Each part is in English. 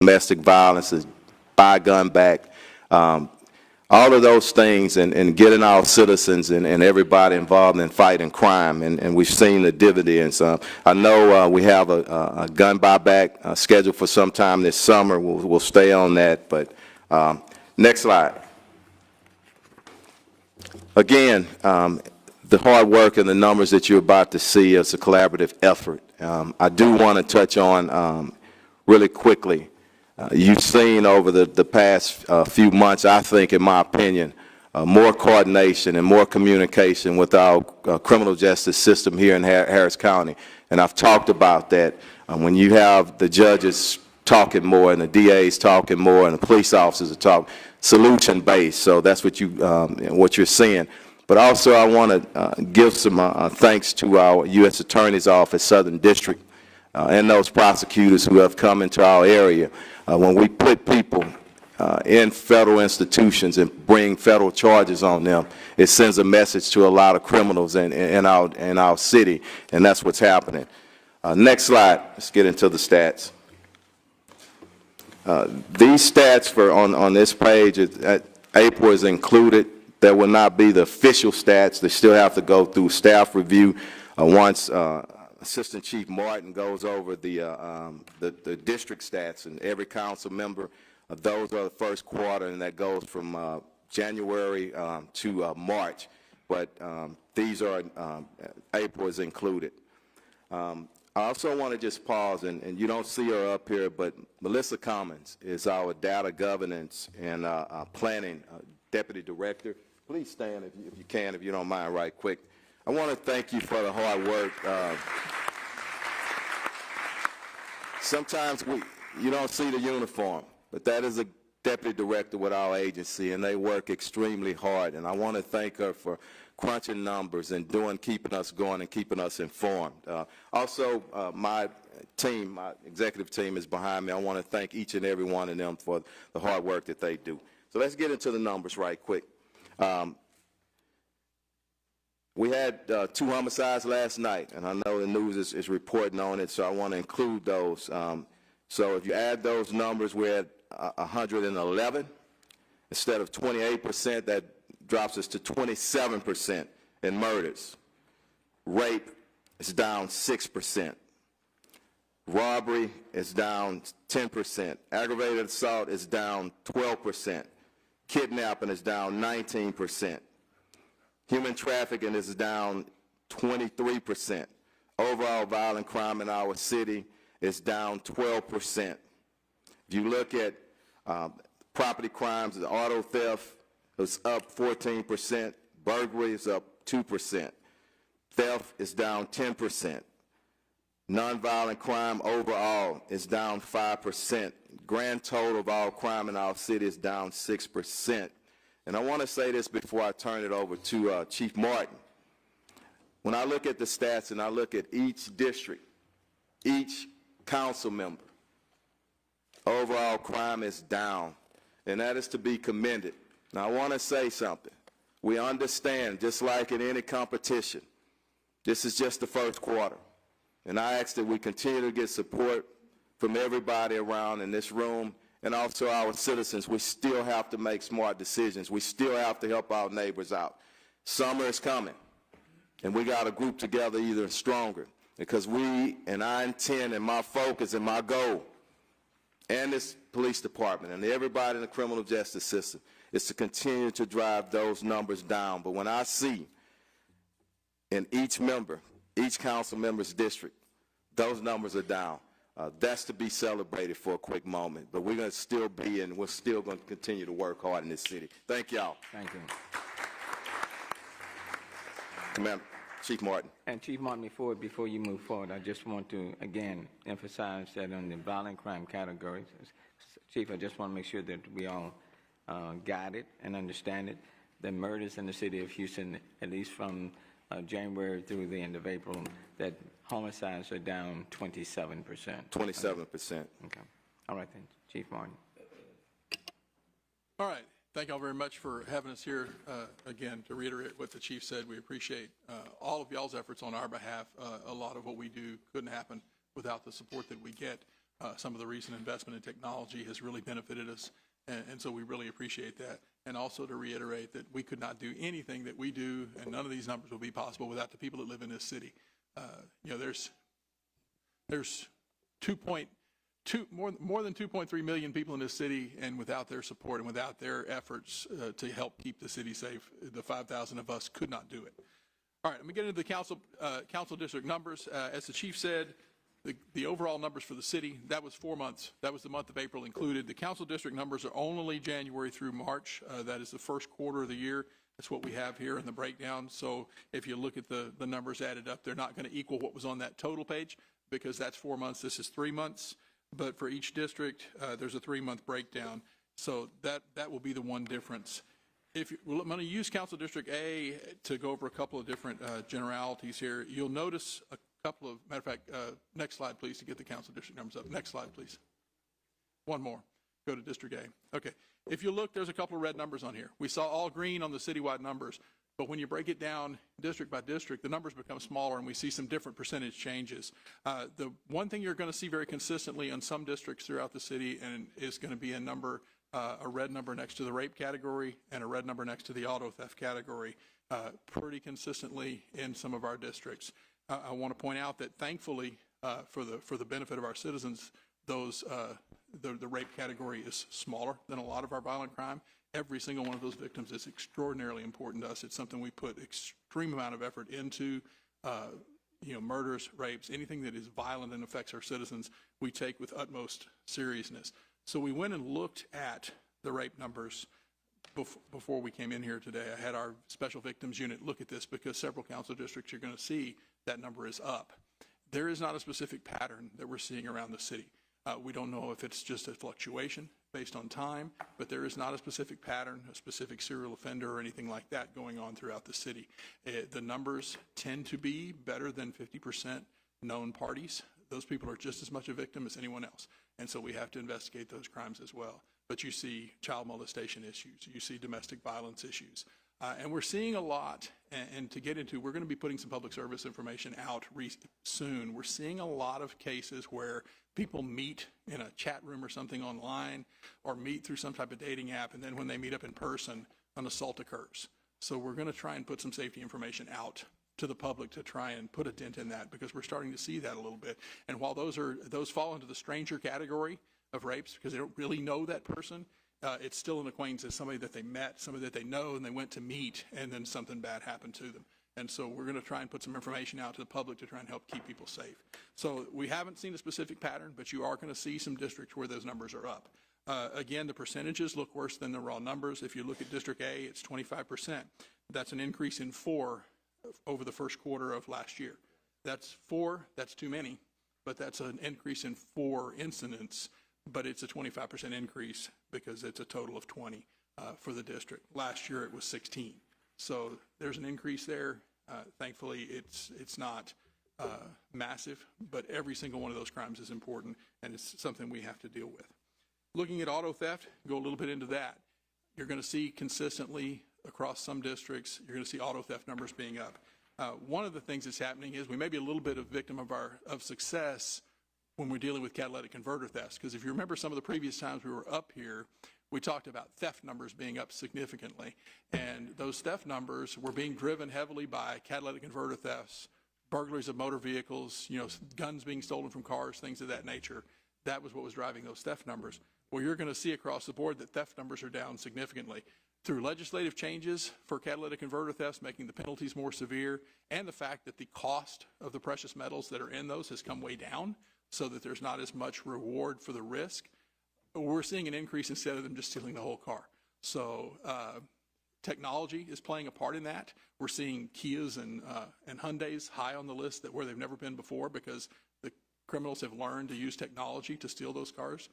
domestic violence, buy gun back, all of those things, and getting our citizens and everybody involved in fighting crime, and we've seen the dividends. I know we have a gun buyback scheduled for sometime this summer. We'll stay on that, but next slide. Again, the hard work and the numbers that you're about to see is a collaborative effort. I do want to touch on really quickly. You've seen over the past few months, I think, in my opinion, more coordination and more communication with our criminal justice system here in Harris County. And I've talked about that. When you have the judges talking more and the DAs talking more and the police officers are talking, solution-based. So that's what you're seeing. But also I want to give some thanks to our U.S. Attorney's Office, Southern District, and those prosecutors who have come into our area. When we put people in federal institutions and bring federal charges on them, it sends a message to a lot of criminals in our city, and that's what's happening. Next slide. Let's get into the stats. These stats on this page, April is included. That will not be the official stats. They still have to go through staff review. Once Assistant Chief Martin goes over the district stats, and every council member, those are the first quarter, and that goes from January to March. But these are, April is included. I also want to just pause, and you don't see her up here, but Melissa Commons is our data governance and planning deputy director. Please stand if you can, if you don't mind, right quick. I want to thank you for the hard work. Sometimes you don't see the uniform, but that is a deputy director with our agency, and they work extremely hard. And I want to thank her for crunching numbers and keeping us going and keeping us informed. Also, my team, my executive team is behind me. I want to thank each and every one of them for the hard work that they do. So let's get into the numbers right quick. We had 2 homicides last night, and I know the news is reporting on it, so I want to include those. So if you add those numbers, we're at 111. Instead of 28%, that drops us to 27% in murders. Rape is down 6%. Robbery is down 10%. Aggravated assault is down 12%. Kidnapping is down 19%. Human trafficking is down 23%. Overall violent crime in our city is down 12%. If you look at property crimes, the auto theft is up 14%. Burglary is up 2%. Theft is down 10%. Nonviolent crime overall is down 5%. Grand total of all crime in our city is down 6%. And I want to say this before I turn it over to Chief Martin. When I look at the stats and I look at each district, each council member, overall crime is down, and that is to be commended. Now, I want to say something. We understand, just like in any competition, this is just the first quarter. And I ask that we continue to get support from everybody around in this room and also our citizens. We still have to make smart decisions. We still have to help our neighbors out. Summer is coming, and we got to group together even stronger, because I intend, and my focus and my goal, and this police department and everybody in the criminal justice system, is to continue to drive those numbers down. But when I see in each council member's district, those numbers are down. That's to be celebrated for a quick moment. But we're going to still be, and we're still going to continue to work hard in this city. Thank y'all. Thank you. Commander, Chief Martin. And Chief Martin, before you move forward, I just want to, again, emphasize that on the violent crime categories, Chief, I just want to make sure that we all got it and understand it. The murders in the city of Houston, at least from January through the end of April, that homicides are down 27%. 27%. Okay. All right then, Chief Martin. All right. Thank you all very much for having us here. Again, to reiterate what the Chief said, we appreciate all of y'all's efforts on our behalf. A lot of what we do couldn't happen without the support that we get some of the recent investment in technology has really benefited us, and so we really appreciate that. And also to reiterate that we could not do anything that we do, and none of these numbers will be possible without the people that live in this city. There's more than 2.3 million people in this city, and without their support and without their efforts to help keep the city safe, the 5,000 of us could not do it. All right, let me get into the council district numbers. As the chief said, the overall numbers for the city, that was 4 months. That was the month of April included. The council district numbers are only January through March. That is the first quarter of the year. That's what we have here in the breakdown. So if you look at the numbers added up, they're not going to equal what was on that total page because that's 4 months. This is 3 months. But for each district, there's a 3-month breakdown. So that will be the one difference. I'm going to use Council District A to go over a couple of different generalities here. You'll notice a couple of, matter of fact, next slide, please, to get the Council District numbers up. Next slide, please. One more. Go to District A. Okay. If you look, there's a couple of red numbers on here. We saw all green on the citywide numbers, but when you break it down district by district, the numbers become smaller and we see some different percentage changes. The one thing you're going to see very consistently in some districts throughout the city and is going to be a number, a red number next to the rape category and a red number next to the auto theft category, pretty consistently in some of our districts. I want to point out that thankfully, for the benefit of our citizens, the rape category is smaller than a lot of our violent crime. Every single one of those victims is extraordinarily important to us. It's something we put extreme amount of effort into. Murders, rapes, anything that is violent and affects our citizens, we take with utmost seriousness. So we went and looked at the rape numbers before we came in here today. I had our special victims unit look at this because several council districts you're going to see that number is up. There is not a specific pattern that we're seeing around the city. We don't know if it's just a fluctuation based on time, but there is not a specific pattern, a specific serial offender or anything like that going on throughout the city. The numbers tend to be better than 50% known parties. Those people are just as much a victim as anyone else. And so we have to investigate those crimes as well. But you see child molestation issues, you see domestic violence issues. And we're seeing a lot, and to get into, we're going to be putting some public service information out soon. We're seeing a lot of cases where people meet in a chat room or something online or meet through some type of dating app, and then when they meet up in person, an assault occurs. So we're going to try and put some safety information out to the public to try and put a dent in that because we're starting to see that a little bit. And while those fall into the stranger category of rapes because they don't really know that person, it's still an acquaintance. It's somebody that they met, somebody that they know, and they went to meet, and then something bad happened to them. And so we're going to try and put some information out to the public to try and help keep people safe. So we haven't seen a specific pattern, but you are going to see some districts where those numbers are up. Again, the percentages look worse than the raw numbers. If you look at District A, it's 25%. That's an increase in 4 over the first quarter of last year. That's 4, that's too many, but that's an increase in 4 incidents. But it's a 25% increase because it's a total of 20 for the district. Last year it was 16. So there's an increase there. Thankfully, it's not massive, but every single one of those crimes is important, and it's something we have to deal with. Looking at auto theft, go a little bit into that. You're going to see consistently across some districts, you're going to see auto theft numbers being up. One of the things that's happening is we may be a little bit of victim of success when we're dealing with catalytic converter thefts. Because if you remember some of the previous times we were up here, we talked about theft numbers being up significantly. And those theft numbers were being driven heavily by catalytic converter thefts, burglaries of motor vehicles, guns being stolen from cars, things of that nature. That was what was driving those theft numbers. Well, you're going to see across the board that theft numbers are down significantly. Through legislative changes for catalytic converter thefts, making the penalties more severe, and the fact that the cost of the precious metals that are in those has come way down, so that there's not as much reward for the risk, we're seeing an increase instead of them just stealing the whole car. So technology is playing a part in that. We're seeing Kias and Hyundais high on the list where they've never been before because the criminals have learned to use technology to steal those cars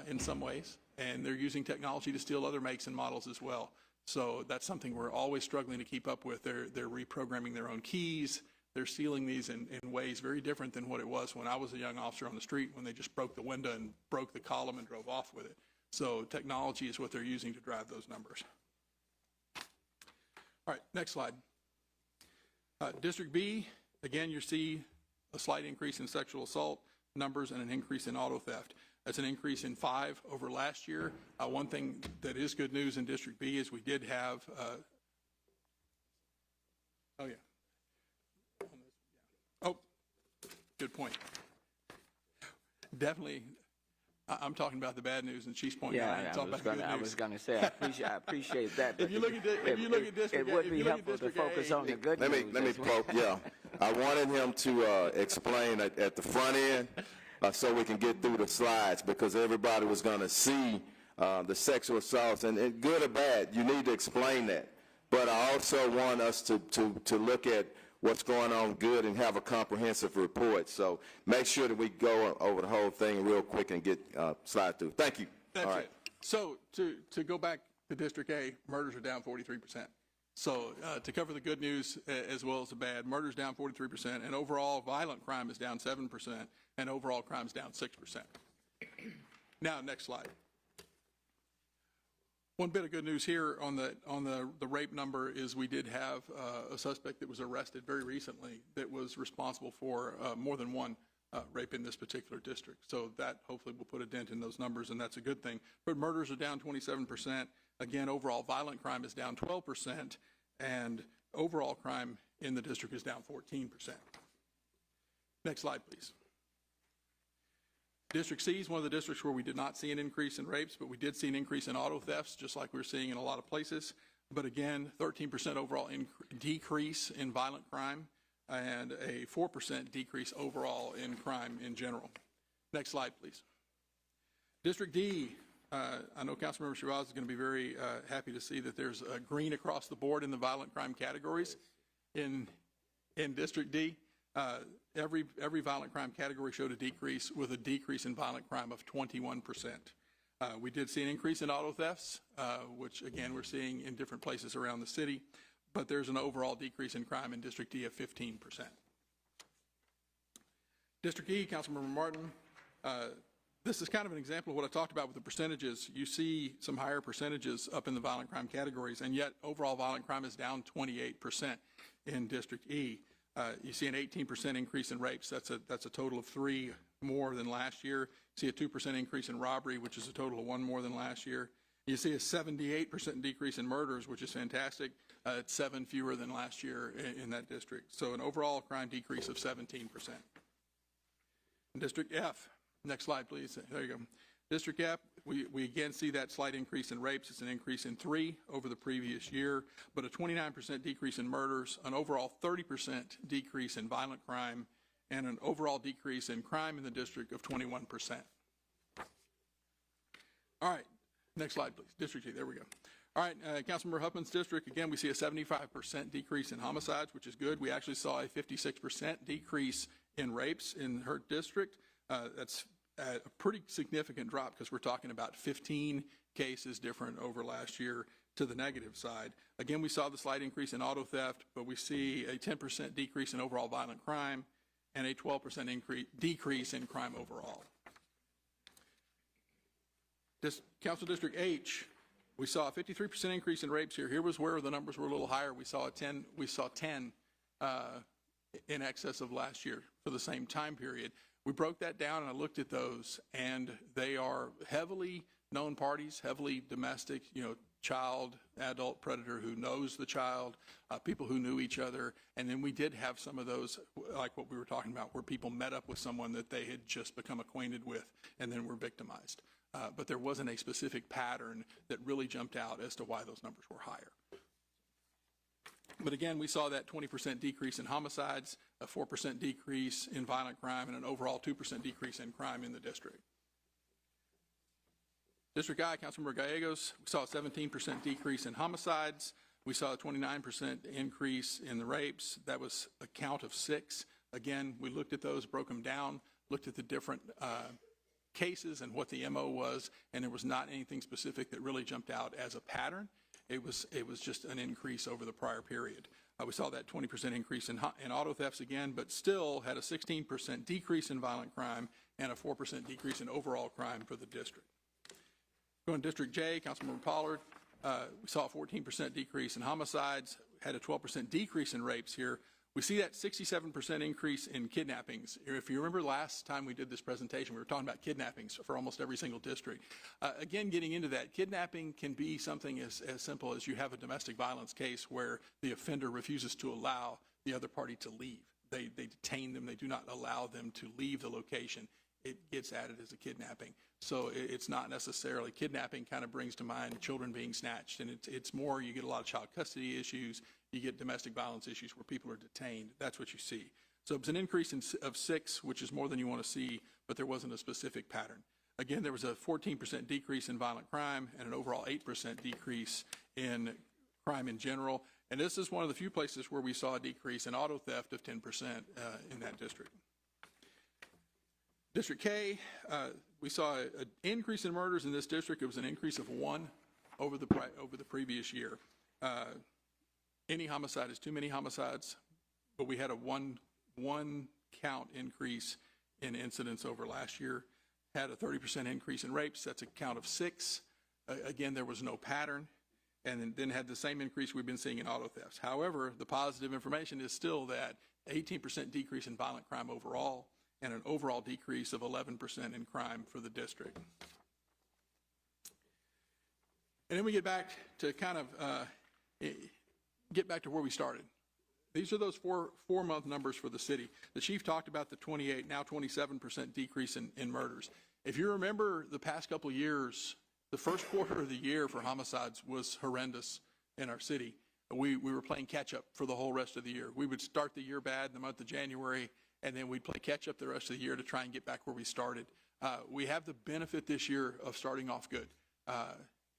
in some ways, and they're using technology to steal other makes and models as well. So that's something we're always struggling to keep up with. They're reprogramming their own keys. They're stealing these in ways very different than what it was when I was a young officer on the street, when they just broke the window and broke the column and drove off with it. So technology is what they're using to drive those numbers. All right, next slide. District B, again, you see a slight increase in sexual assault. numbers and an increase in auto theft. That's an increase in 5 over last year. One thing that is good news in District B is we did have, good point. Definitely, I'm talking about the bad news, and she's pointing out. I was going to say, I appreciate that. If you look at District, it would be helpful to focus on the good news. Let me poke, yeah. I wanted him to explain at the front end so we can get through the slides, because everybody was going to see the sexual assaults, and good or bad, you need to explain that. But I also want us to look at what's going on good and have a comprehensive report. So make sure that we go over the whole thing real quick and get slide through. Thank you. That's all right. it. So to go back to District A, murders are down 43%. So to cover the good news as well as the bad, murders down 43%, and overall violent crime is down 7%, and overall crime is down 6%. Now, next slide. One bit of good news here on the rape number is we did have a suspect that was arrested very recently that was responsible for more than one rape in this particular district. So that hopefully will put a dent in those numbers, and that's a good thing. But murders are down 27%. Again, overall violent crime is down 12%, and overall crime in the district is down 14%. Next slide, please. District C is one of the districts where we did not see an increase in rapes, but we did see an increase in auto thefts, just like we're seeing in a lot of places. But again, 13% overall decrease in violent crime and a 4% decrease overall in crime in general. Next slide, please. District D, I know Councilmember Shabazz is going to be very happy to see that there's a green across the board in the violent crime categories in District D. Every violent crime category showed a decrease, with a decrease in violent crime of 21%. We did see an increase in auto thefts, which again we're seeing in different places around the city, but there's an overall decrease in crime in District D of 15%. District E, Councilmember Martin, this is kind of an example of what I talked about with the percentages. You see some higher percentages up in the violent crime categories, and yet overall violent crime is down 28% in District E. You see an 18% increase in rapes. That's a total of 3 more than last year. You see a 2% increase in robbery, which is a total of 1 more than last year. You see a 78% decrease in murders, which is fantastic. It's 7 fewer than last year in that district. So an overall crime decrease of 17%. In District F, next slide, please. There you go. District F, we again see that slight increase in rapes. It's an increase in 3 over the previous year, but a 29% decrease in murders, an overall 30% decrease in violent crime, and an overall decrease in crime in the district of 21%. All right, next slide, please. District G, there we go. All right, Councilmember Huffman's district, again, we see a 75% decrease in homicides, which is good. We actually saw a 56% decrease in rapes in her district. That's a pretty significant drop, because we're talking about 15 cases different over last year to the negative side. Again, we saw the slight increase in auto theft, but we see a 10% decrease in overall violent crime and a 12% decrease in crime overall. Council District H, we saw a 53% increase in rapes here. Here was where the numbers were a little higher. We saw 10 in excess of last year for the same time period. We broke that down, and I looked at those, and they are heavily known parties, heavily domestic, child, adult predator who knows the child, people who knew each other. And then we did have some of those, like what we were talking about, where people met up with someone that they had just become acquainted with and then were victimized. But there wasn't a specific pattern that really jumped out as to why those numbers were higher. But again, we saw that 20% decrease in homicides, a 4% decrease in violent crime, and an overall 2% decrease in crime in the district. District I, Councilmember Gallegos, we saw a 17% decrease in homicides. We saw a 29% increase in the rapes. That was a count of 6. Again, we looked at those, broke them down, looked at the different cases and what the MO was, and there was not anything specific that really jumped out as a pattern. It was just an increase over the prior period. We saw that 20% increase in auto thefts again, but still had a 16% decrease in violent crime and a 4% decrease in overall crime for the district. Going to District J, Councilmember Pollard, we saw a 14% decrease in homicides, had a 12% decrease in rapes here. We see that 67% increase in kidnappings. If you remember last time we did this presentation, we were talking about kidnappings for almost every single district. Again, getting into that, kidnapping can be something as simple as you have a domestic violence case where the offender refuses to allow the other party to leave. They detain them. They do not allow them to leave the location. It gets added as a kidnapping. So it's not necessarily, kidnapping kind of brings to mind children being snatched, and it's more, you get a lot of child custody issues, you get domestic violence issues where people are detained. That's what you see. So it's an increase of 6, which is more than you want to see, but there wasn't a specific pattern. Again, there was a 14% decrease in violent crime and an overall 8% decrease in crime in general. And this is one of the few places where we saw a decrease in auto theft of 10% in that district. District K, we saw an increase in murders in this district. It was an increase of 1 over the previous year. Any homicide is too many homicides, but we had a one count increase in incidents over last year. Had a 30% increase in rapes. That's a count of 6. Again, there was no pattern. And then had the same increase we've been seeing in auto thefts. However, the positive information is still that 18% decrease in violent crime overall, and an overall decrease of 11% in crime for the district. And then we get back to kind of get back to where we started. These are those four-month numbers for the city. The chief talked about the 28, now 27% decrease in murders. If you remember the past couple of years, the first quarter of the year for homicides was horrendous in our city. We were playing catch-up for the whole rest of the year. We would start the year bad in the month of January, and then we'd play catch-up the rest of the year to try and get back where we started. We have the benefit this year of starting off good,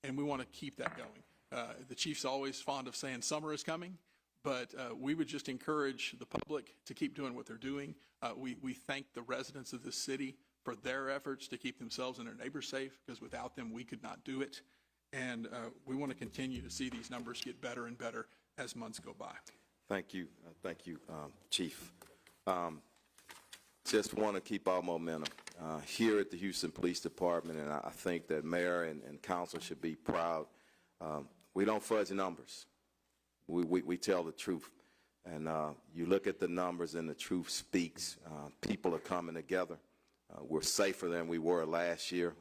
and we want to keep that going. The chief's always fond of saying summer is coming, but we would just encourage the public to keep doing what they're doing. We thank the residents of this city for their efforts to keep themselves and their neighbors safe, because without them, we could not do it. And we want to continue to see these numbers get better and better as months go by. Thank you, Chief. Just want to keep our momentum here at the Houston Police Department, and I think that Mayor and Council should be proud. We don't fudge numbers. We tell the truth. And you look at the numbers and the truth speaks. People are coming together. We're safer than we were last year,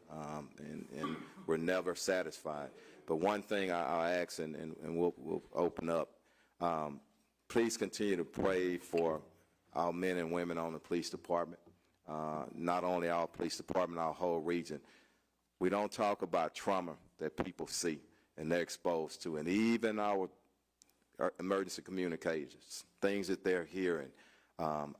and we're never satisfied. But one thing I'll ask, and we'll open up, please continue to pray for our men and women on the police department, not only our police department, our whole region. We don't talk about trauma that people see and they're exposed to, and even our emergency communicators, things that they're hearing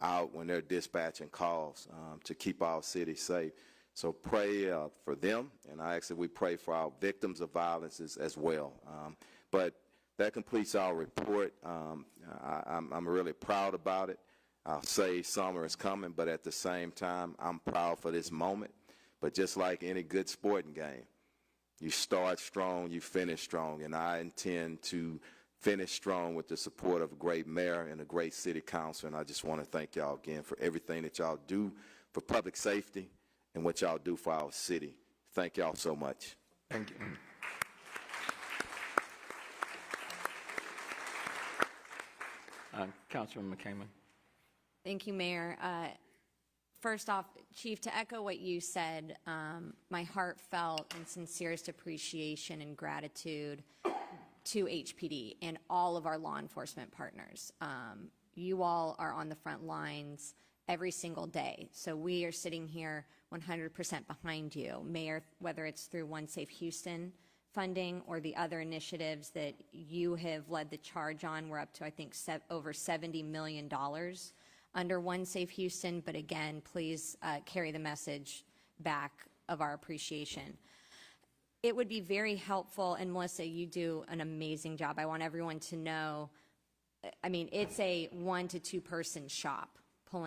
out when they're dispatching calls to keep our city safe. So pray for them, and I actually we pray for our victims of violence as well. But that completes our report. I'm really proud about it. I'll say summer is coming, but at the same time, I'm proud for this moment. But just like any good sporting game, you start strong, you finish strong, and I intend to finish strong with the support of a great mayor and a great city council. And I just want to thank y'all again for everything that y'all do for public safety and what y'all do for our city. Thank y'all so much. Thank you. Councilman McCammon. Thank you, Mayor. First off, Chief, to echo what you said, my heartfelt and sincerest appreciation and gratitude to HPD and all of our law enforcement partners. You all are on the front lines every single day. So we are sitting here 100% behind you, Mayor, whether it's through One Safe Houston funding or the other initiatives that you have led the charge on. We're up to, I think, over $70 million under One Safe Houston. But again, please carry the message back of our appreciation. It would be very helpful, and Melissa, you do an amazing job. I want everyone to know, I mean, it's a 1 to 2 person shop,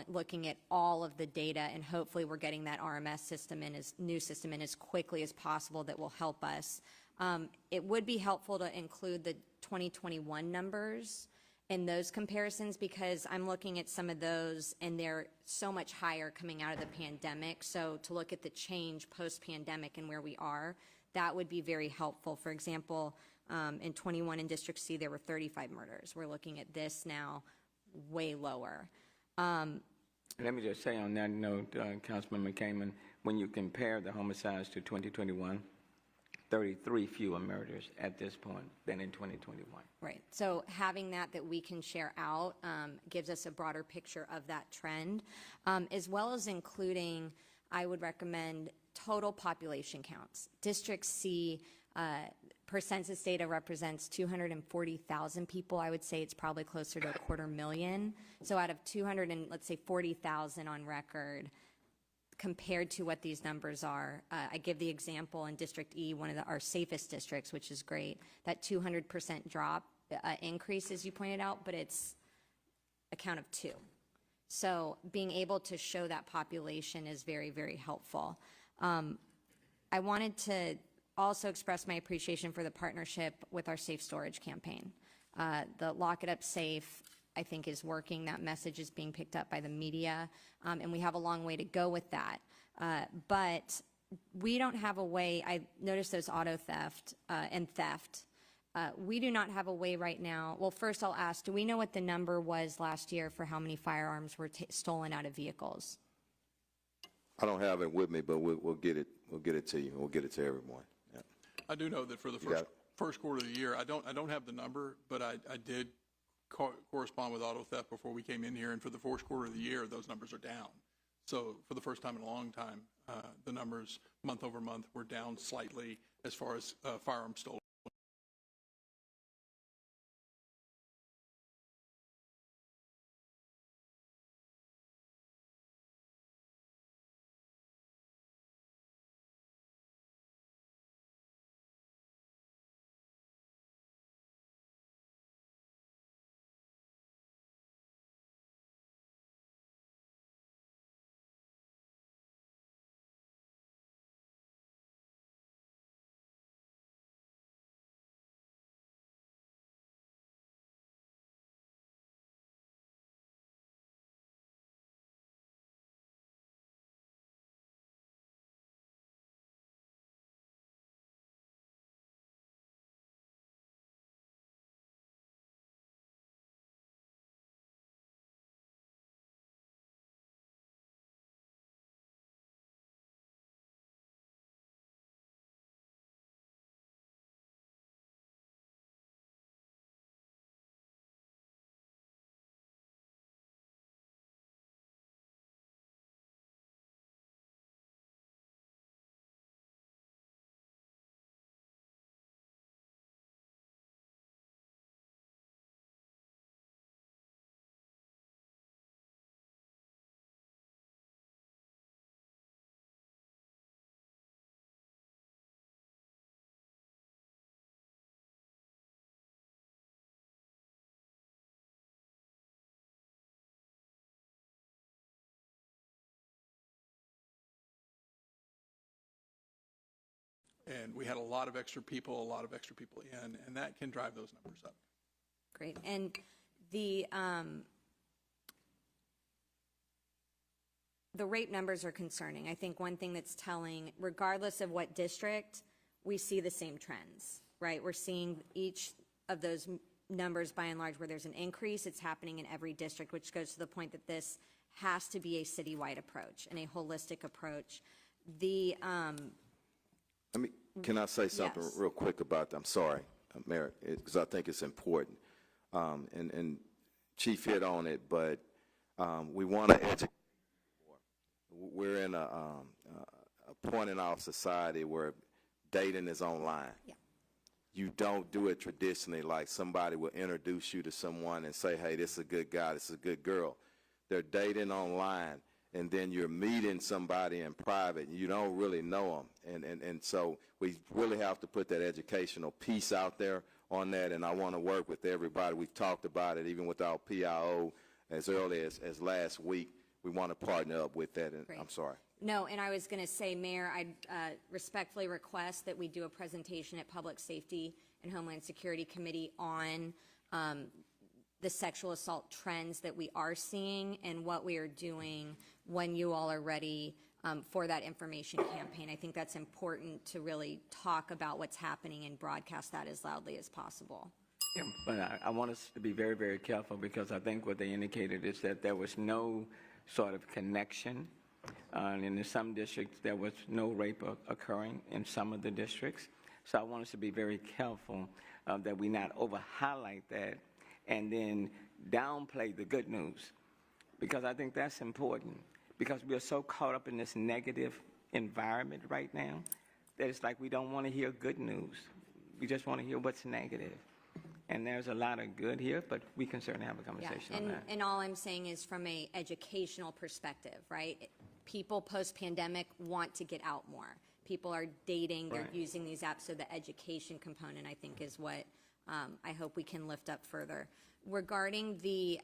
looking at all of the data, and hopefully we're getting that RMS system in, new system in as quickly as possible that will help us. It would be helpful to include the 2021 numbers in those comparisons, because I'm looking at some of those and they're so much higher coming out of the pandemic. So to look at the change post-pandemic and where we are, that would be very helpful. For example, in 21 in District C, there were 35 murders. We're looking at this now way lower. Let me just say on that note, Councilman McCammon, when you compare the homicides to 2021, 33 fewer murders at this point than in 2021. Right. So having that we can share out gives us a broader picture of that trend, as well as including, I would recommend, total population counts. District C, per census data, represents 240,000 people. I would say it's probably closer to 250,000. So out of 40,000 on record, compared to what these numbers are, I give the example in District E, one of our safest districts, which is great, that 200% drop increase, as you pointed out, but it's a count of 2. So being able to show that population is very, very helpful. I wanted to also express my appreciation for the partnership with our safe storage campaign. The Lock It Up Safe, I think, is working. That message is being picked up by the media, and we have a long way to go with that. But we don't have a way. I noticed those auto theft and theft. We do not have a way right now. Well, first I'll ask, do we know what the number was last year for how many firearms were stolen out of vehicles? I don't have it with me, but we'll get it. We'll get it to you. We'll get it to everyone. Yeah. I do know that for the first quarter of the year, I don't have the number, but I did correspond with auto theft before we came in here, and for the first quarter of the year, those numbers are down. So for the first time in a long time, the numbers month over month were down slightly as far as firearms stolen. And we had a lot of extra people in, and that can drive those numbers up. Great. And the rape numbers are concerning. I think one thing that's telling, regardless of what district, we see the same trends, right? We're seeing each of those numbers, by and large, where there's an increase. It's happening in every district, which goes to the point that this has to be a citywide approach and a holistic approach. Can I say something Yes. real quick about that? I'm sorry, Mayor, because I think it's important. And Chief hit on it, but we want to educate more. We're in a point in our society where dating is online. Yeah. You don't do it traditionally, like somebody will introduce you to someone and say, hey, this is a good guy, this is a good girl. They're dating online, and then you're meeting somebody in private, and you don't really know them. And so we really have to put that educational piece out there on that, and I want to work with everybody. We've talked about it even with our PIO as early as last week. We want to partner up with that, and Great. I'm sorry. No, and I was going to say, Mayor, I respectfully request that we do a presentation at Public Safety and Homeland Security Committee on the sexual assault trends that we are seeing and what we are doing when you all are ready for that information campaign. I think that's important to really talk about what's happening and broadcast that as loudly as possible. But I want us to be very, very careful, because I think what they indicated is that there was no sort of connection. And in some districts, there was no rape occurring in some of the districts. So I want us to be very careful that we not over-highlight that and then downplay the good news, because I think that's important, because we are so caught up in this negative environment right now that it's like we don't want to hear good news. We just want to hear what's negative. And there's a lot of good here, but we can certainly have a conversation on that. And all I'm saying is from a educational perspective, right? People post-pandemic want to get out more. People are dating, they're Right. using these apps, so the education component, I think, is what I hope we can lift up further. Regarding the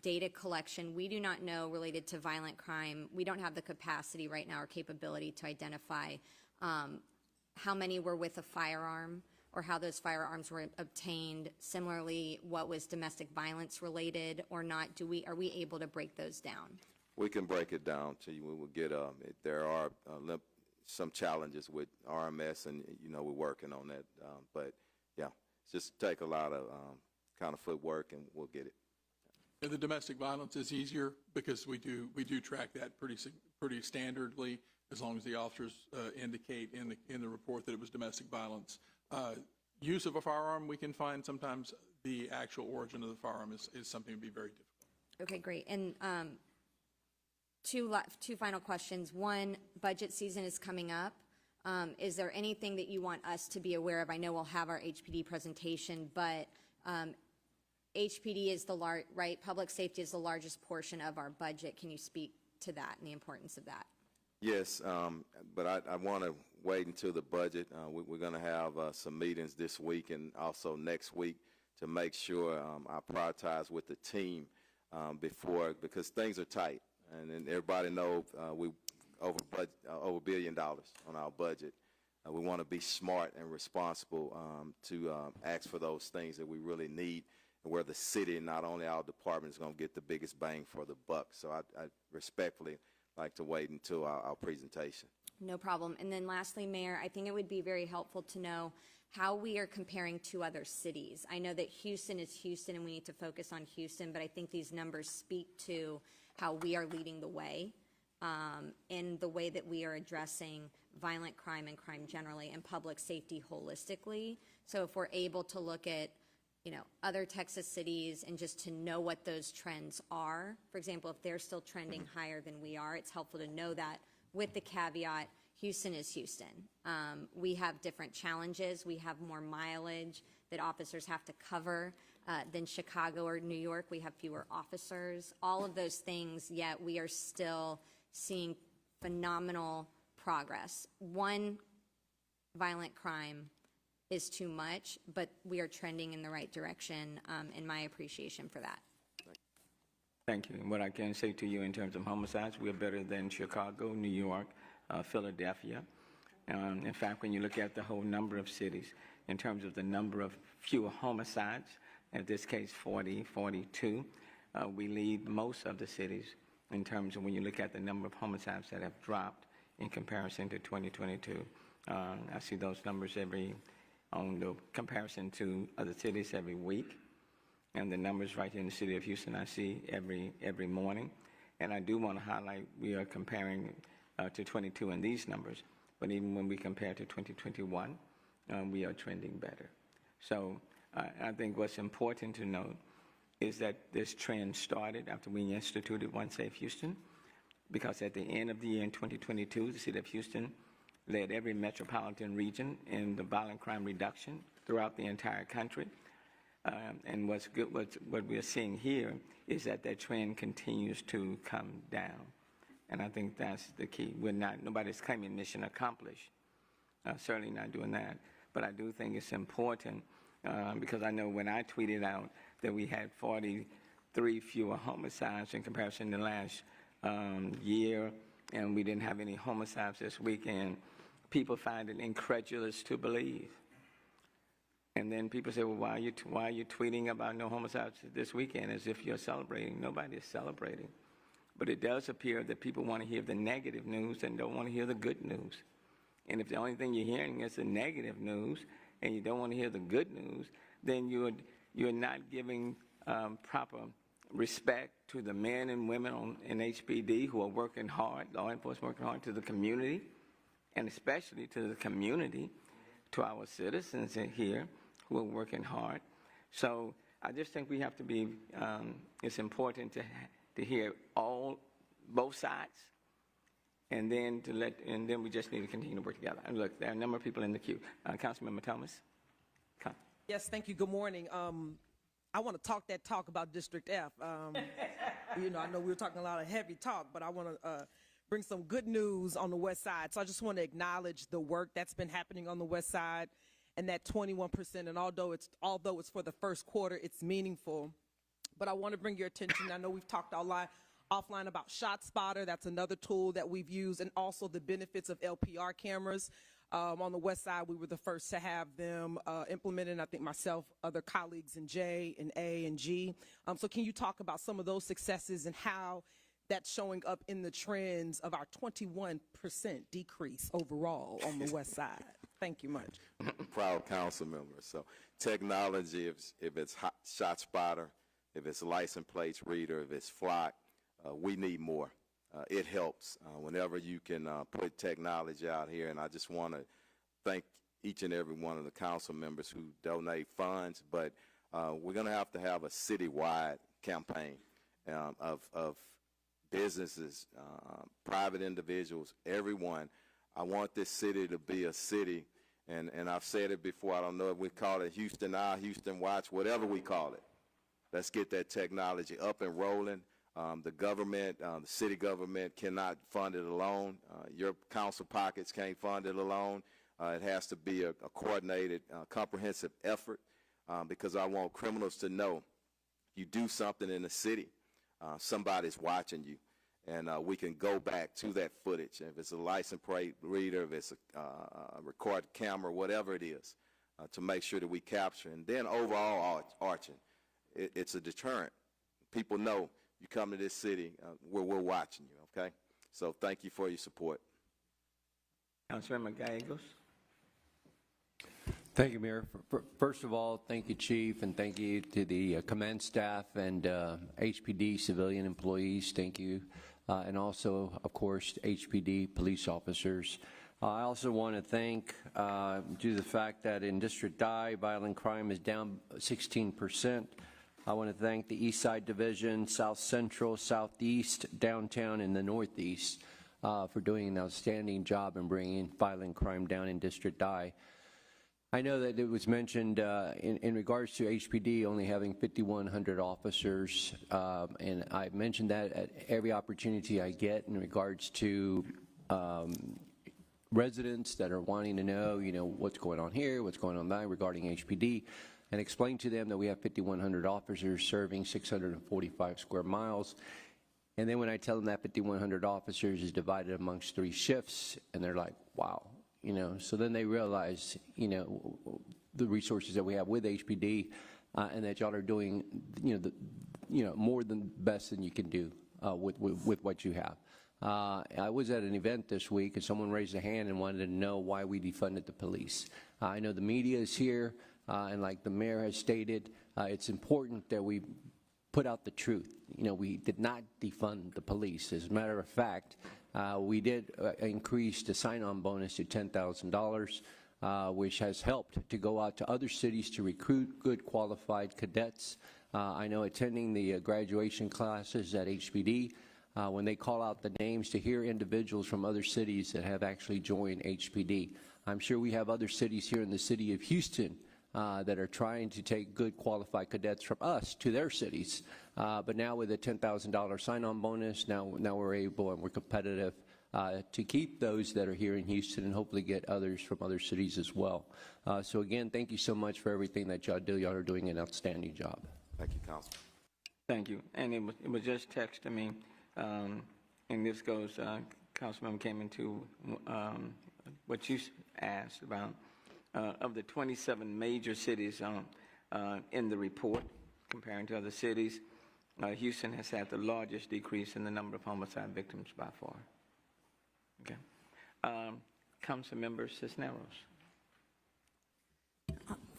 data collection, we do not know, related to violent crime, we don't have the capacity right now or capability to identify how many were with a firearm or how those firearms were obtained. Similarly, what was domestic violence related or not? Are we able to break those down? We can break it down to you. We will get, there are some challenges with RMS, and, we're working on that. But, yeah, it's just take a lot of kind of footwork, and we'll get it. And the domestic violence is easier because we do track that pretty standardly, as long as the officers indicate in the report that it was domestic violence. Use of a firearm, we can find sometimes the actual origin of the firearm is something that would be very difficult. Okay, great. And two final questions. One, budget season is coming up. Is there anything that you want us to be aware of? I know we'll have our HPD presentation, but HPD is right? Public safety is the largest portion of our budget. Can you speak to that and the importance of that? Yes, but I want to wait until the budget. We're going to have some meetings this week and also next week to make sure I prioritize with the team because things are tight. And everybody knows we over $1 billion on our budget. We want to be smart and responsible to ask for those things that we really need, and where the city, not only our department, is going to get the biggest bang for the buck. So I respectfully like to wait until our presentation. No problem. And then lastly, Mayor, I think it would be very helpful to know how we are comparing to other cities. I know that Houston is Houston and we need to focus on Houston, but I think these numbers speak to how we are leading the way in the way that we are addressing violent crime and crime generally and public safety holistically. So if we're able to look at other Texas cities and just to know what those trends are. For example, if they're still trending higher than we are, it's helpful to know that, with the caveat, Houston is Houston. We have different challenges. We have more mileage that officers have to cover than Chicago or New York. We have fewer officers. All of those things, yet we are still seeing phenomenal progress. One violent crime is too much, but we are trending in the right direction, in my appreciation for that. Thank you. And what I can say to you in terms of homicides, we're better than Chicago, New York, Philadelphia. In fact, when you look at the whole number of cities, in terms of the number of fewer homicides, in this case 40, 42, we lead most of the cities in terms of when you look at the number of homicides that have dropped in comparison to 2022. I see those numbers on the comparison to other cities every week, and the numbers right here in the city of Houston I see every morning. And I do want to highlight we are comparing to 22 in these numbers, but even when we compare to 2021, we are trending better. So I think what's important to note is that this trend started after we instituted One Safe Houston, because at the end of the year in 2022, the city of Houston led every metropolitan region in the violent crime reduction throughout the entire country. And what's good, what we're seeing here is that trend continues to come down. And I think that's the key. Nobody's claiming mission accomplished. Certainly not doing that. But I do think it's important because I know when I tweeted out that we had 43 fewer homicides in comparison to last year, and we didn't have any homicides this weekend, people find it incredulous to believe. And then people say, well, why are you tweeting about no homicides this weekend as if you're celebrating? Nobody is celebrating. But it does appear that people want to hear the negative news and don't want to hear the good news. And if the only thing you're hearing is the negative news and you don't want to hear the good news, then you're not giving proper respect to the men and women in HPD who are working hard, law enforcement working hard, to the community, and especially to the community, to our citizens in here who are working hard. So I just think we have to be, it's important to hear both sides, and then we just need to continue to work together. And look, there are a number of people in the queue. Councilmember Thomas. Come. Yes, thank you. Good morning. I want to talk that talk about District F. You know, I know we were talking a lot of heavy talk, but I want to bring some good news on the West Side. So I just want to acknowledge the work that's been happening on the West Side, and that 21%. And although it's for the first quarter, it's meaningful. But I want to bring your attention. I know we've talked offline about ShotSpotter. That's another tool that we've used, and also the benefits of LPR cameras. On the West Side, we were the first to have them implemented. I think myself, other colleagues in J and A and G. So can you talk about some of those successes and how that's showing up in the trends of our 21% decrease overall on the West Side? Thank you much. Proud council member. So technology, if it's ShotSpotter, if it's license plates reader, if it's Flock, we need more. It helps whenever you can put technology out here, and I just want to thank each and every one of the council members who donate funds, but we're going to have a citywide campaign of businesses, private individuals, everyone. I want this city to be a city, and I've said it before, I don't know if we call it Houston Eye, Houston Watch, whatever we call it. Let's get that technology up and rolling. The government, the city government cannot fund it alone. Your council pockets can't fund it alone. It has to be a coordinated, comprehensive effort because I want criminals to know you do something in the city, somebody's watching you. And we can go back to that footage. If it's a license plate reader, if it's a recorded camera, whatever it is, to make sure that we capture. And then overall arching, it's a deterrent. People know you come to this city, we're watching you, okay? So thank you for your support. Councilmember Gallegos. Thank you, Mayor. First of all, thank you, Chief, and thank you to the command staff and HPD civilian employees. Thank you. And also, of course, HPD police officers. I also want to thank, due to the fact that in District I, violent crime is down 16%. I want to thank the East Side Division, South Central, Southeast, Downtown, and the Northeast for doing an outstanding job in bringing violent crime down in District I. I know that it was mentioned in regards to HPD only having 5,100 officers, and I mentioned that at every opportunity I get in regards to residents that are wanting to know, what's going on here, what's going on there regarding HPD. And explain to them that we have 5,100 officers serving 645 square miles. And then when I tell them that 5,100 officers is divided amongst 3 shifts, and they're like, wow, so then they realize, the resources that we have with HPD and that y'all are doing, more than best than you can do with what you have. I was at an event this week, and someone raised a hand and wanted to know why we defunded the police. I know the media is here. And like the mayor has stated, it's important that we put out the truth. We did not defund the police. As a matter of fact, we did increase the sign-on bonus to $10,000, which has helped to go out to other cities to recruit good qualified cadets. I know attending the graduation classes at HPD, when they call out the names to hear individuals from other cities that have actually joined HPD. I'm sure we have other cities here in the city of Houston that are trying to take good qualified cadets from us to their cities. But now with a $10,000 sign-on bonus, now we're able and we're competitive to keep those that are here in Houston and hopefully get others from other cities as well. So again, thank you so much for everything that y'all do. Y'all are doing an outstanding job. Thank you, Council. Thank you. And it was just text to me, and this goes, Councilman came into what you asked about. Of the 27 major cities in the report, comparing to other cities, Houston has had the largest decrease in the number of homicide victims by far. Okay. Councilmember Cisneros.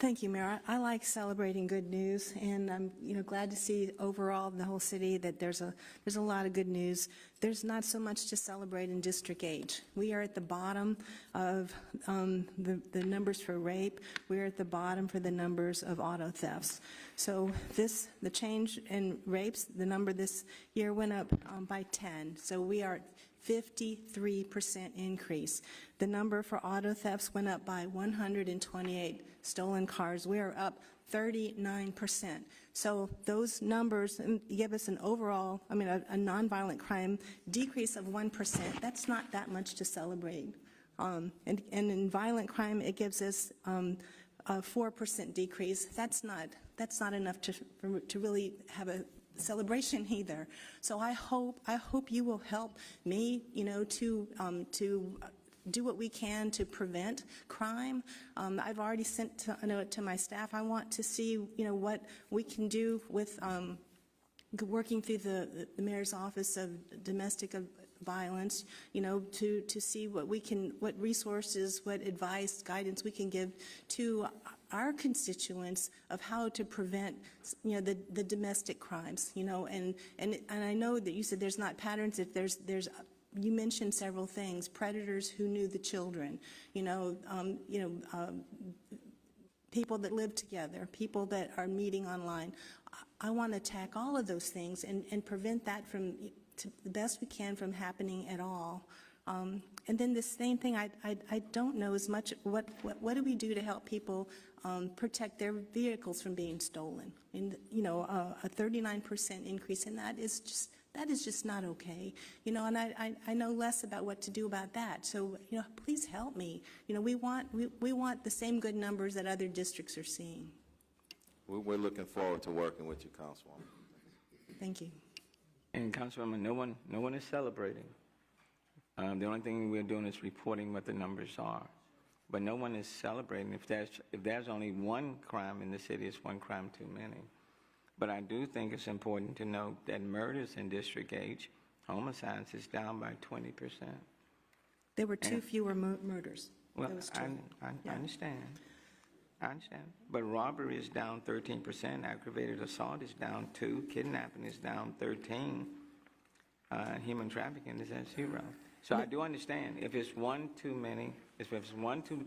Thank you, Mayor. I like celebrating good news, and I'm, glad to see overall in the whole city that there's a lot of good news. There's not so much to celebrate in District H. We are at the bottom of the numbers for rape. We're at the bottom for the numbers of auto thefts. So the change in rapes, the number this year went up by 10. So we are 53% increase. The number for auto thefts went up by 128 stolen cars. We are up 39%. So those numbers give us an overall, a nonviolent crime decrease of 1%. That's not that much to celebrate. And in violent crime, it gives us a 4% decrease. That's not enough to really have a celebration either. So I hope you will help me, to do what we can to prevent crime. I've already sent to my staff. I want to see, what we can do with working through the mayor's office of domestic violence, to see what resources, what advice, guidance we can give to our constituents of how to prevent, the domestic crimes, and I know that you said there's not patterns. If there's you mentioned several things: predators who knew the children, people that live together, people that are meeting online. I want to attack all of those things and prevent that from, to the best we can, from happening at all. And then the same thing, I don't know as much, what do we do to help people protect their vehicles from being stolen? And, a 39% increase in that is just not okay. And I know less about what to do about that. So, please help me. We want the same good numbers that other districts are seeing. We're looking forward to working with you, Councilwoman. Thank you. And Councilwoman, no one is celebrating. The only thing we're doing is reporting what the numbers are. But no one is celebrating. If there's only one crime in the city, it's one crime too many. But I do think it's important to note that murders in District H, homicides, is down by 20%. There were two fewer murders. Well, That was two. I understand. I understand. But robbery is down 13%, aggravated assault is down 2%, kidnapping is down 13%, human trafficking is at 0. So I do understand. If it's one too many, if it's one too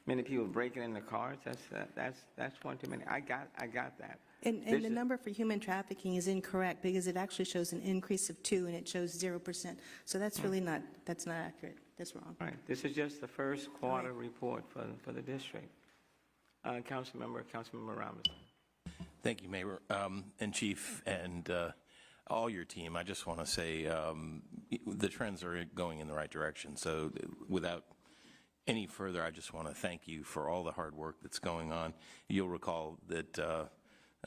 many people breaking into cars, that's one too many. I got that. And the number for human trafficking is incorrect because it actually shows an increase of 2 and it shows 0%. So that's really not accurate. That's wrong. Right. This is just the first quarter report for the district. Councilmember Robinson. Thank you, Mayor and Chief, and all your team. I just want to say the trends are going in the right direction. So without any further, I just want to thank you for all the hard work that's going on. You'll recall that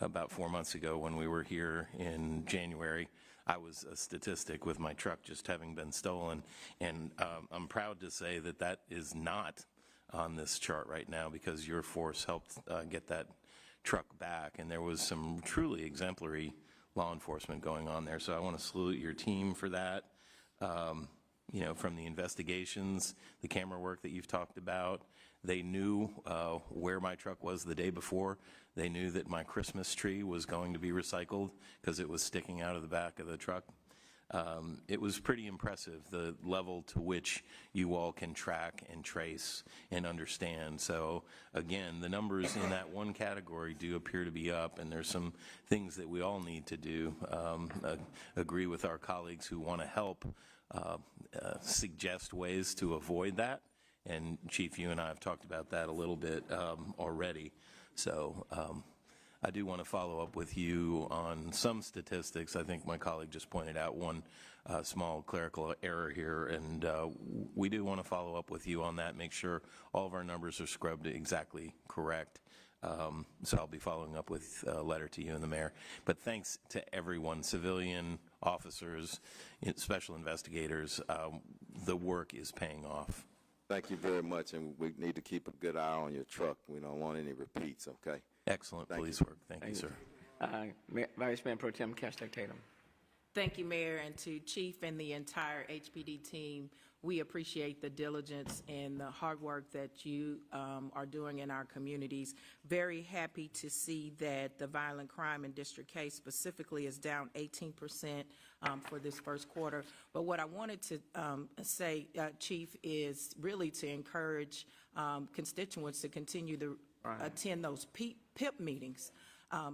about 4 months ago when we were here in January, I was a statistic with my truck just having been stolen. And I'm proud to say that that is not on this chart right now because your force helped get that truck back. And there was some truly exemplary law enforcement going on there. So I want to salute your team for that. From the investigations, the camera work that you've talked about, they knew where my truck was the day before. They knew that my Christmas tree was going to be recycled because it was sticking out of the back of the truck. It was pretty impressive, the level to which you all can track and trace and understand. So again, the numbers in that one category do appear to be up, and there's some things that we all need to do. Agree with our colleagues who want to help suggest ways to avoid that. And Chief, you and I have talked about that a little bit already. So I do want to follow up with you on some statistics. I think my colleague just pointed out one small clerical error here, and we do want to follow up with you on that, make sure all of our numbers are scrubbed exactly correct. So I'll be following up with a letter to you and the mayor. But thanks to everyone, civilian, officers, special investigators, the work is paying off. Thank you very much, and we need to keep a good eye on your truck. We don't want any repeats, okay? Excellent police work. Thank you, sir. Vice Mayor Pro Tem Kester Tatum. Thank you, Mayor, and to Chief and the entire HPD team. we appreciate the diligence and the hard work that you are doing in our communities. Very happy to see that the violent crime in District K specifically is down 18% for this first quarter. But what I wanted to say, Chief, is really to encourage constituents to continue to attend those PIP meetings.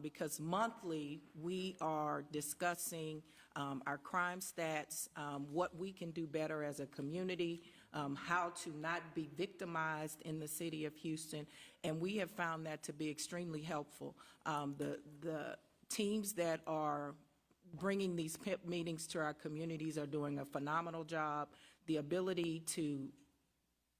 Because monthly we are discussing our crime stats, what we can do better as a community, how to not be victimized in the city of Houston, and we have found that to be extremely helpful. The teams that are bringing these PIP meetings to our communities are doing a phenomenal job. The ability to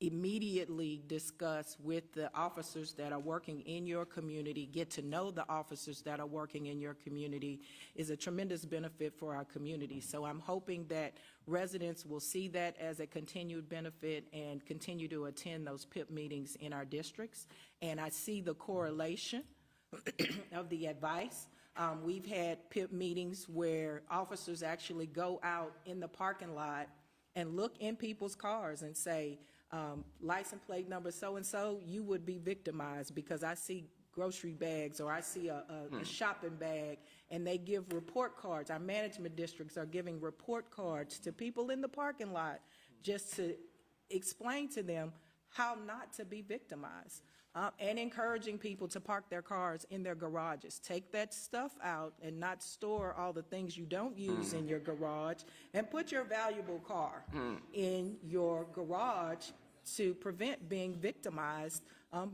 immediately discuss with the officers that are working in your community, get to know the officers that are working in your community is a tremendous benefit for our community. So I'm hoping that residents will see that as a continued benefit and continue to attend those PIP meetings in our districts. And I see the correlation of the advice. We've had PIP meetings where officers actually go out in the parking lot and look in people's cars and say, license plate number so-and-so, you would be victimized because I see grocery bags or I see a shopping bag, and they give report cards. Our management districts are giving report cards to people in the parking lot just to explain to them how not to be victimized. And encouraging people to park their cars in their garages. Take that stuff out and not store all the things you don't use in your garage, and put your valuable car in your garage to prevent being victimized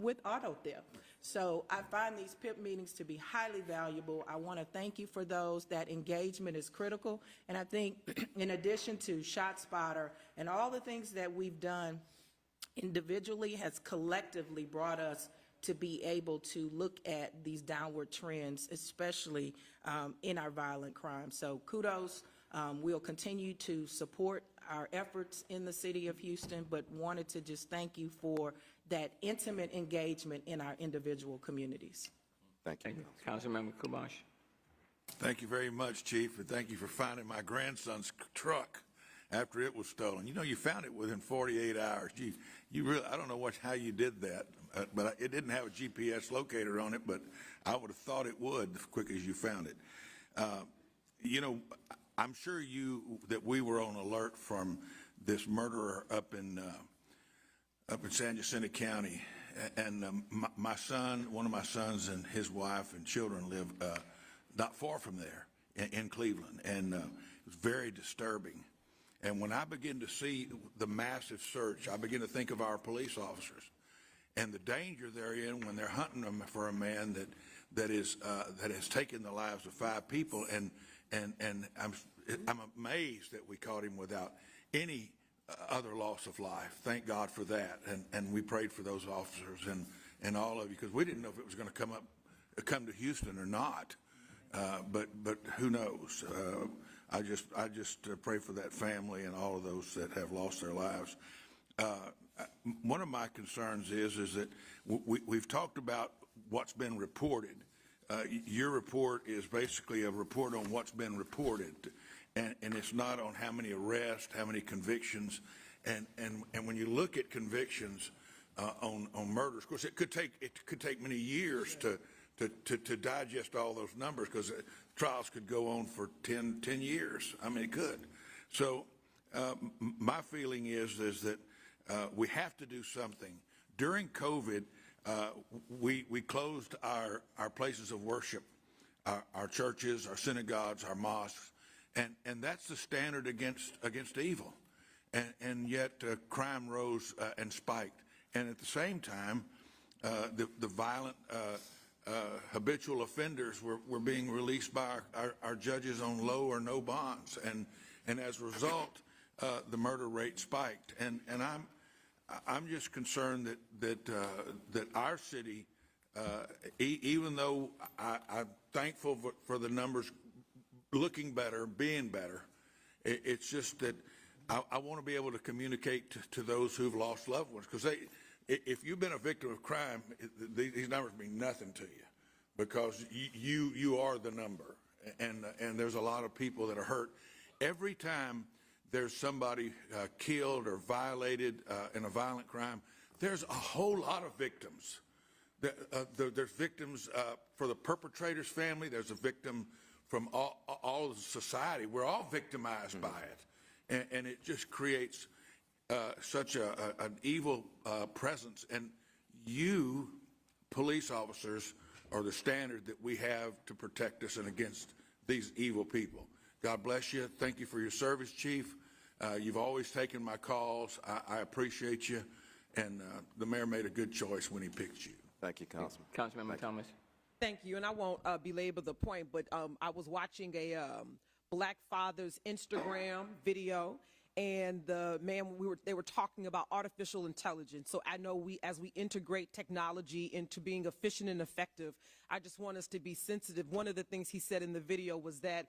with auto theft. So I find these PIP meetings to be highly valuable. I want to thank you for those. That engagement is critical. And I think in addition to ShotSpotter and all the things that we've done individually has collectively brought us to be able to look at these downward trends, especially in our violent crime. So kudos. We'll continue to support our efforts in the city of Houston, but wanted to just thank you for that intimate engagement in our individual communities. Thank you. Thank you. Councilmember Kubash. Thank you very much, Chief, and thank you for finding my grandson's truck after it was stolen. You know, you found it within 48 hours. You really, I don't know how you did that, but it didn't have a GPS locator on it, but I would have thought it would as quick as you found it. You know, I'm sure that we were on alert from this murderer up in San Jacinto County, and my son, one of my sons, and his wife and children live not far from there in Cleveland, and it was very disturbing. And when I begin to see the massive search, I begin to think of our police officers and the danger they're in when they're hunting them for a man that has taken the lives of 5 people. And I'm amazed that we caught him without any other loss of life. Thank God for that. And we prayed for those officers and all of you, because we didn't know if it was going to come to Houston or not. But who knows? I just pray for that family and all of those that have lost their lives. One of my concerns is that we've talked about what's been reported. Your report is basically a report on what's been reported, and it's not on how many arrests, how many convictions, and when you look at convictions on murders, of course it could take many years to digest all those numbers, because trials could go on for 10 years. I mean, it could. So my feeling is that we have to do something. During COVID, we closed our places of worship, our churches, our synagogues, our mosques, and that's the standard against evil. And yet crime rose and spiked. And at the same time, the violent habitual offenders were being released by our judges on low or no bonds, and as a result, the murder rate spiked. And I'm just concerned that our city, even though I'm thankful for the numbers looking better, being better, it's just that I want to be able to communicate to those who've lost loved ones, because if you've been a victim of crime, these numbers mean nothing to you, because you are the number, and there's a lot of people that are hurt. Every time there's somebody killed or violated in a violent crime, there's a whole lot of victims. There's victims for the perpetrator's family. There's a victim from all of society. We're all victimized by it. And it just creates such an evil presence. And you, police officers, are the standard that we have to protect us and against these evil people. God bless you. Thank you for your service, Chief. You've always taken my calls. I appreciate you. And the mayor made a good choice when he picked you. Thank you, Councilman. Councilmember Thomas. Thank you, and I won't belabor the point, but I was watching a Black Father's Instagram video, and the man they were talking about artificial intelligence. So I know as we integrate technology into being efficient and effective, I just want us to be sensitive. One of the things he said in the video was that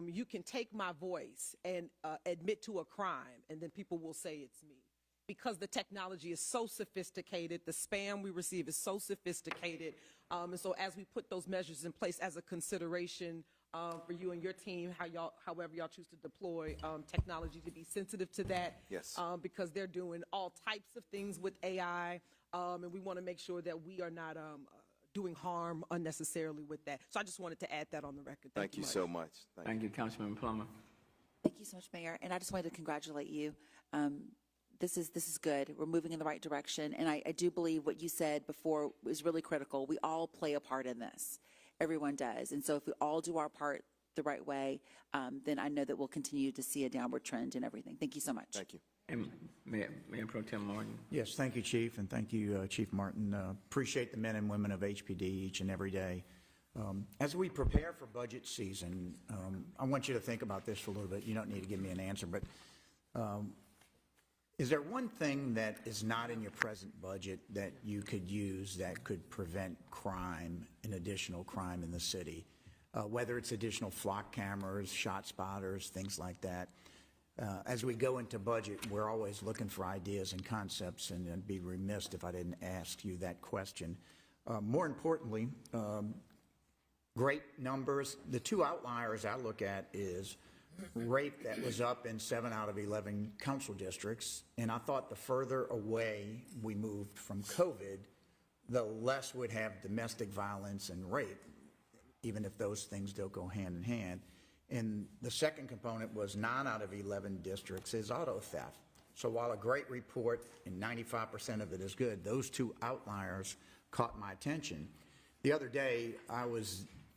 you can take my voice and admit to a crime, and then people will say it's me. Because the technology is so sophisticated, the spam we receive is so sophisticated. And so as we put those measures in place as a consideration for you and your team, however y'all choose to deploy technology, to be sensitive to that. Yes. Because they're doing all types of things with AI, and we want to make sure that we are not doing harm unnecessarily with that. So I just wanted to add that on the record. Thank you much. so much. Thank you, Councilmember Plummer. Thank you so much, Mayor. And I just wanted to congratulate you. This is good. We're moving in the right direction. And I do believe what you said before is really critical. We all play a part in this. Everyone does. And so if we all do our part the right way, then I know that we'll continue to see a downward trend in everything. Thank you so much. Thank you. And Mayor Pro Tem Martin. Yes, thank you, Chief, and thank you, Chief Martin. Appreciate the men and women of HPD each and every day. As we prepare for budget season, I want you to think about this for a little bit. You don't need to give me an answer, but is there one thing that is not in your present budget that you could use that could prevent crime and additional crime in the city? Whether it's additional flock cameras, shot spotters, things like that. As we go into budget, we're always looking for ideas and concepts, and I'd be remiss if I didn't ask you that question. More importantly, great numbers. The two outliers I look at is rape that was up in 7 out of 11 council districts, and I thought the further away we moved from COVID, the less would have domestic violence and rape, even if those things don't go hand in hand. And the second component was 9 out of 11 districts is auto theft. So while a great report and 95% of it is good, those two outliers caught my attention. The other day, I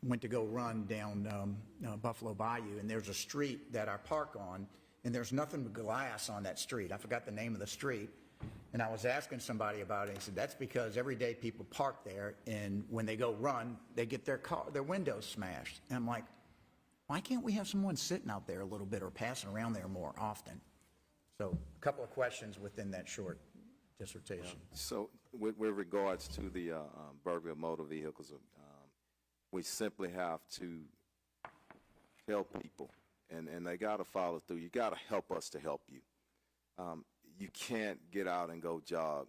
went to go run down Buffalo Bayou, and there's a street that I park on, and there's nothing but glass on that street. I forgot the name of the street, and I was asking somebody about it, and he said, that's because every day people park there, and when they go run, they get their windows smashed. And I'm like, why can't we have someone sitting out there a little bit or passing around there more often? So a couple of questions within that short dissertation. So with regards to the burglary of motor vehicles, we simply have to tell people, and they got to follow through. You got to help us to help you. You can't get out and go jog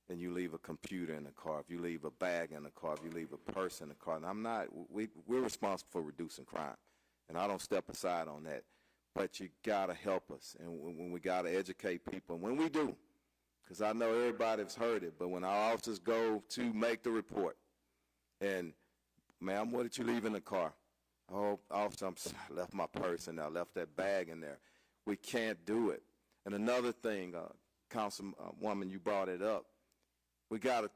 and you leave a computer in the car, if you leave a bag in the car, if you leave a purse in the car. And we're responsible for reducing crime, and I don't step aside on that. But you got to help us, and when we got to educate people, and when we do, because I know everybody's heard it, but when our officers go to make the report, and ma'am, what did you leave in the car? Oh, officer, I left my purse and I left that bag in there. We can't do it. And another thing, Councilwoman, you brought it up. We got to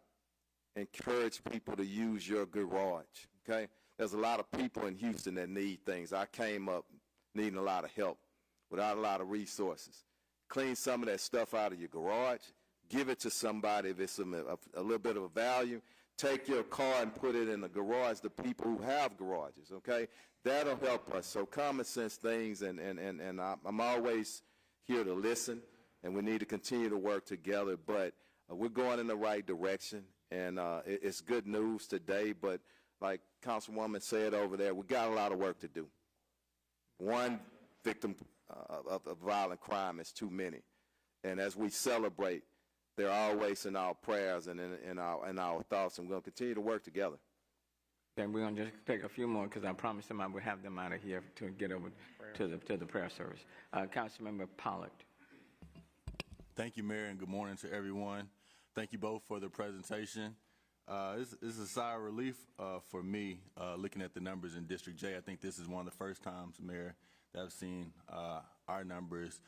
encourage people to use your garage, okay? There's a lot of people in Houston that need things. I came up needing a lot of help without a lot of resources. Clean some of that stuff out of your garage. Give it to somebody if it's a little bit of a value. Take your car and put it in the garage, the people who have garages, okay? That'll help us. So common sense things, and I'm always here to listen, and we need to continue to work together. But we're going in the right direction, and it's good news today. But like Councilwoman said over there, we got a lot of work to do. One victim of violent crime is too many. And as we celebrate, they're always in our prayers and in our thoughts, and we're going to continue to work together. Okay, we're going to just take a few more because I promised them I would have them out of here to get over to the prayer service. Councilmember Pollard. Thank you, Mayor, and good morning to everyone. Thank you both for the presentation. This is a sigh of relief for me looking at the numbers in District J. I think this is one of the first times, Mayor, that I've seen our numbers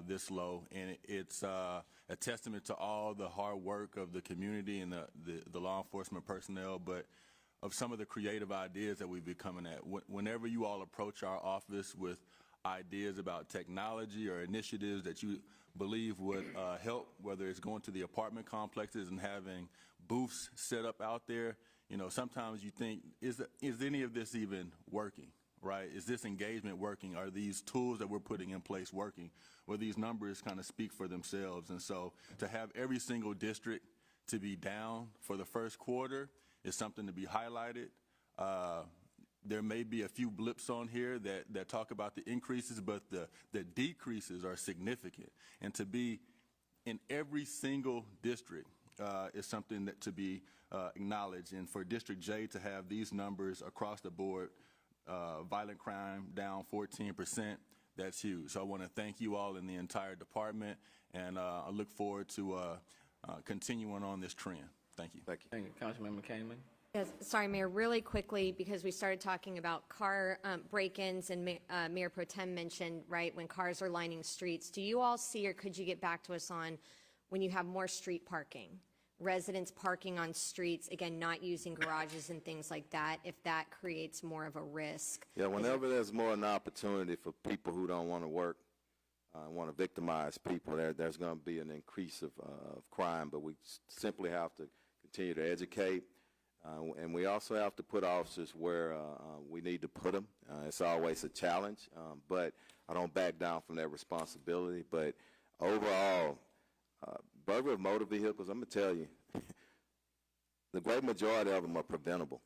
this low, and it's a testament to all the hard work of the community and the law enforcement personnel, but of some of the creative ideas that we've been coming at. Whenever you all approach our office with ideas about technology or initiatives that you believe would help, whether it's going to the apartment complexes and having booths set up out there, you know, sometimes you think, is any of this even working, right? Is this engagement working? Are these tools that we're putting in place working? Well, these numbers kind of speak for themselves. And so to have every single district to be down for the first quarter is something to be highlighted. There may be a few blips on here that talk about the increases, but the decreases are significant. And to be in every single district is something that to be acknowledged. And for District J to have these numbers across the board, violent crime down 14%, that's huge. So I want to thank you all in the entire department, and I look forward to continuing on this trend. Thank you. Thank you. Thank you. Councilmember Kamen. Yes, sorry, Mayor, really quickly, because we started talking about car break-ins, and Mayor Pro Tem mentioned, right, when cars are lining streets. Do you all see, or could you get back to us on, when you have more street parking, residents parking on streets, again, not using garages and things like that, if that creates more of a risk? Yeah, whenever there's more an opportunity for people who don't want to work, want to victimize people, there's going to be an increase of crime, but we simply have to continue to educate. And we also have to put officers where we need to put them. It's always a challenge, but I don't back down from that responsibility. But overall, burglary of motor vehicles, I'm going to tell you, the great majority of them are preventable.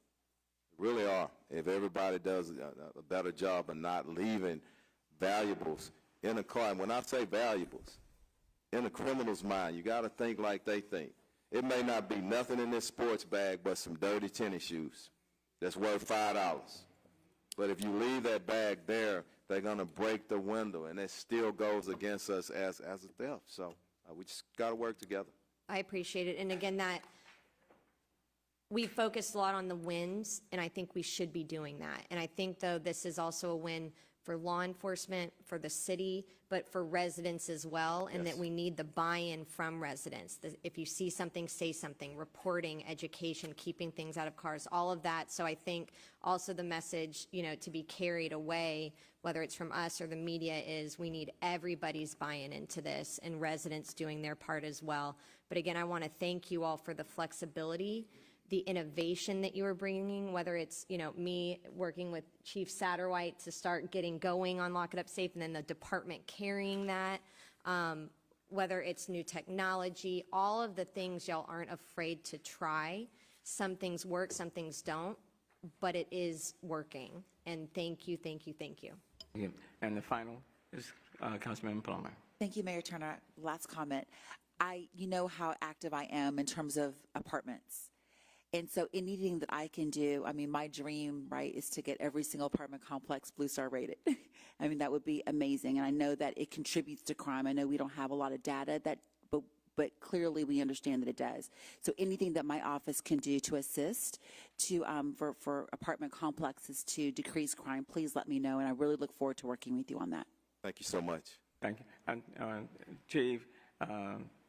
They really are. If everybody does a better job of not leaving valuables in a car. And when I say valuables, in a criminal's mind, you got to think like they think. It may not be nothing in this sports bag but some dirty tennis shoes that's worth $5. But if you leave that bag there, they're going to break the window, and it still goes against us as a theft. So we just got to work together. I appreciate it. And again, that we focused a lot on the wins, and I think we should be doing that. And I think, though, this is also a win for law enforcement, for the city, but for residents as well, and that we need the buy-in from residents. If you see something, say something, reporting, education, keeping things out of cars, all of that. So I think also the message, you know, to be carried away, whether it's from us or the media, is we need everybody's buy-in into this and residents doing their part as well. But again, I want to thank you all for the flexibility, the innovation that you are bringing, whether it's, you know, me working with Chief Satterwhite to start getting going on Lock It Up Safe, and then the department carrying that, whether it's new technology, all of the things y'all aren't afraid to try. Some things work, some things don't, but it is working. And thank you, thank you, thank you. Yeah. And the final is Councilmember Plummer. Thank you, Mayor Turner. Last comment. You know how active I am in terms of apartments. And so anything that I can do, I mean, my dream, right, is to get every single apartment complex Blue Star rated. I mean, that would be amazing. And I know that it contributes to crime. I know we don't have a lot of data, but clearly we understand that it does. So anything that my office can do to assist for apartment complexes to decrease crime, please let me know. And I really look forward to working with you on that. Thank you so much. Thank you. Chief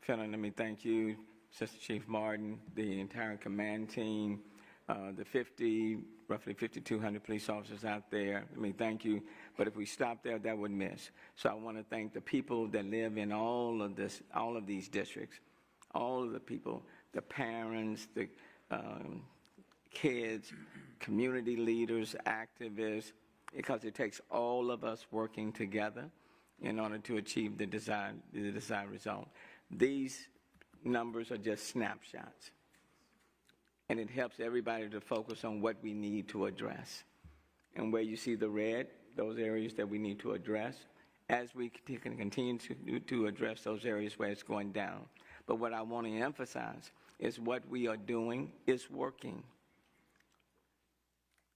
Finner, let me thank you. Assistant Chief Martin, the entire command team, the roughly 5,200 police officers out there. I mean, thank you. But if we stop there, that would miss. So I want to thank the people that live in all of these districts, all of the people, the parents, the kids, community leaders, activists, because it takes all of us working together in order to achieve the desired result. These numbers are just snapshots, and it helps everybody to focus on what we need to address. And where you see the red, those areas that we need to address, as we can continue to address those areas where it's going down. But what I want to emphasize is what we are doing is working.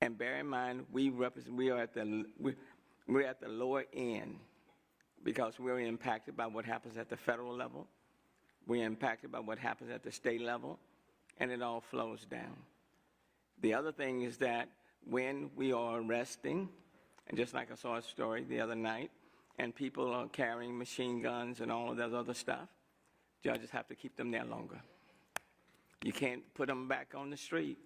And bear in mind, we're at the lower end because we're impacted by what happens at the federal level. We're impacted by what happens at the state level, and it all flows down. The other thing is that when we are arresting, and just like I saw a story the other night, and people are carrying machine guns and all of that other stuff, judges have to keep them there longer. You can't put them back on the street.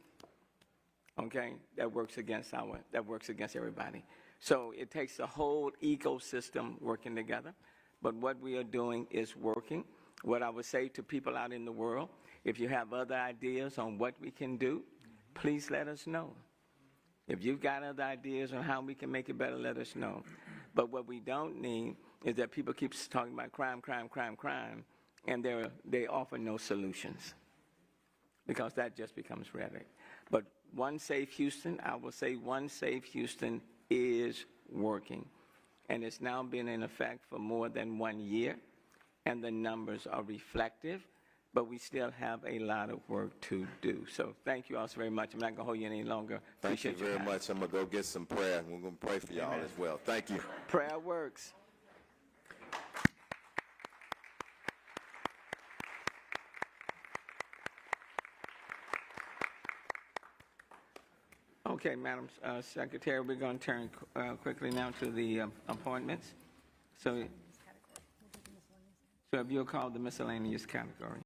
Okay, that works against everybody. So it takes the whole ecosystem working together. But what we are doing is working. What I would say to people out in the world, if you have other ideas on what we can do, please let us know. If you've got other ideas on how we can make it better, let us know. But what we don't need is that people keep talking about crime, crime, crime, crime, and they offer no solutions, because that just becomes rhetoric. But One Safe Houston, I will say One Safe Houston is working, and it's now been in effect for more than 1 year, and the numbers are reflective, but we still have a lot of work to do. So thank you all so very much. I'm not going to hold you any longer. Thank you Appreciate your very time. much. I'm going to go get some prayer, and we're going to pray for y'all as well. Thank you. Prayer works. Okay, Madam Secretary, we're going to turn quickly now to the appointments. So if you'll call the miscellaneous category.